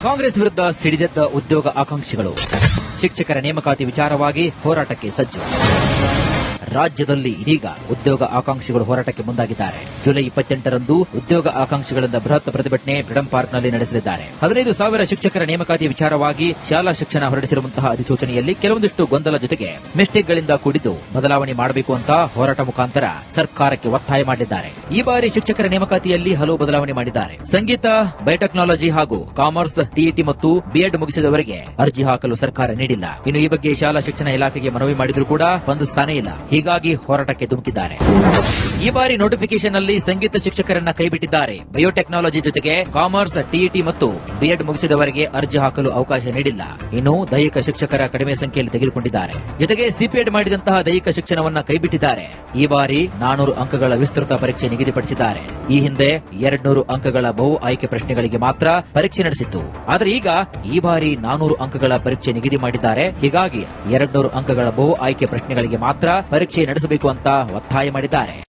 ಕಾಂಗ್ರೆಸ್ ವಿರುದ್ಧ ಸಿಡಿದೆದ್ದ ಉದ್ಯೋಗ ಆಕಾಂಕ್ಷಿಗಳು. ಶಿಕ್ಷಕರ ನೇಮಕಾತಿ ವಿಚಾರವಾಗಿ ಹೋರಾಟಕ್ಕೆ ಸಜ್ಜು. ರಾಜ್ಯದಲ್ಲಿ ಇದೀಗ ಉದ್ಯೋಗ ಆಕಾಂಕ್ಷಿಗಳು ಹೋರಾಟಕ್ಕೆ ಮುಂದಾಗಿದ್ದಾರೆ. ಜುಲೈ 28ರಂದು ಉದ್ಯೋಗ ಆಕಾಂಕ್ಷಿಗಳಿಂದ ಬೃಹತ್ ಪ್ರತಿಭಟನೆ ಫ್ರೀಡಂ ಪಾರ್ಕ್ನಲ್ಲಿ ನಡೆಸಲಿದ್ದಾರೆ. 15,000 ಶಿಕ್ಷಕರ ನೇಮಕಾತಿ ವಿಚಾರವಾಗಿ ಶಾಲಾ ಶಿಕ್ಷಣ ಹೊರಡಿಸಿರುವಂತಹ ಅಧಿಸೂಚನೆಯಲ್ಲಿ ಕೆಲವೊಂದಿಷ್ಟು ಗೊಂದಲ ಜೊತೆಗೆ ಮಿಸ್ಟೇಕ್ಗಳಿಂದ ಕೂಡಿದ್ದು ಬದಲಾವಣೆ ಮಾಡಬೇಕು ಅಂತ ಹೋರಾಟ ಮುಖಾಂತರ ಸರ್ಕಾರಕ್ಕೆ ಒತ್ತಾಯ ಮಾಡಿದ್ದಾರೆ. ಈ ಬಾರಿ ಶಿಕ್ಷಕರ ನೇಮಕಾತಿಯಲ್ಲಿ ಹಲವು ಬದಲಾವಣೆ ಮಾಡಿದ್ದಾರೆ. ಸಂಗೀತ, ಬಯೋಟೆಕ್ನಾಲಜಿ ಹಾಗೂ ಕಾಮರ್ಸ್, ಟಿಇಟಿ ಮತ್ತು ಬಿಎಡ್ ಮುಗಿಸಿದವರಿಗೆ ಅರ್ಜಿ ಹಾಕಲು ಸರ್ಕಾರ ನೀಡಿಲ್ಲ. ಇನ್ನು ಈ ಬಗ್ಗೆ ಶಾಲಾ ಶಿಕ್ಷಣ ಇಲಾಖೆಗೆ ಮನವಿ ಮಾಡಿದರೂ ಕೂಡ ಸ್ಪಂದಿಸುತ್ತಾನೇ ಇಲ್ಲ. ಹೀಗಾಗಿ ಹೋರಾಟಕ್ಕೆ ಧುಮುಕಿದ್ದಾರೆ. ಈ ಬಾರಿ ನೋಟಿಫಿಕೇಶನ್ ನಲ್ಲಿ ಸಂಗೀತ ಶಿಕ್ಷಕರನ್ನ ಕೈಬಿಟ್ಟಿದ್ದಾರೆ. ಬಯೋಟೆಕ್ನಾಲಜಿ ಜೊತೆಗೆ ಕಾಮರ್ಸ್, ಟಿಇಟಿ ಮತ್ತು ಬಿಎಡ್ ಮುಗಿಸಿದವರಿಗೆ ಅರ್ಜಿ ಹಾಕಲು ಅವಕಾಶ ನೀಡಿಲ್ಲ. ಇನ್ನು ದೈಹಿಕ ಶಿಕ್ಷಕರ ಕಡಿಮೆ ಸಂಖ್ಯೆಯಲ್ಲಿ ತೆಗೆದುಕೊಂಡಿದ್ದಾರೆ. ಜೊತೆಗೆ ಸಿಪಿಎಡ್ ಮಾಡಿದಂತಹ ದೈಹಿಕ ಶಿಕ್ಷಣವನ್ನ ಕೈಬಿಟ್ಟಿದ್ದಾರೆ. ಈ ಬಾರಿ 400 ಅಂಕಗಳ ವಿಸ್ತೃತ ಪರೀಕ್ಷೆ ನಿಗದಿಪಡಿಸಿದ್ದಾರೆ. ಈ ಹಿಂದೆ 200 ಅಂಕಗಳ ಬಹು ಆಯ್ಕೆ ಪ್ರಶ್ನೆಗಳಿಗೆ ಮಾತ್ರ ಪರೀಕ್ಷೆ ನಡೆಸಿತ್ತು. ಆದರೆ ಈಗ ಈ ಬಾರಿ 400 ಅಂಕಗಳ ಪರೀಕ್ಷೆ ನಿಗದಿ ಮಾಡಿದ್ದಾರೆ. ಹೀಗಾಗಿ 200 ಅಂಕಗಳ ಬಹು ಆಯ್ಕೆ ಪ್ರಶ್ನೆಗಳಿಗೆ ಮಾತ್ರ ಪರೀಕ್ಷೆ ನಡೆಸಬೇಕು ಅಂತ ಒತ್ತಾಯ ಮಾಡಿದ್ದಾರೆ.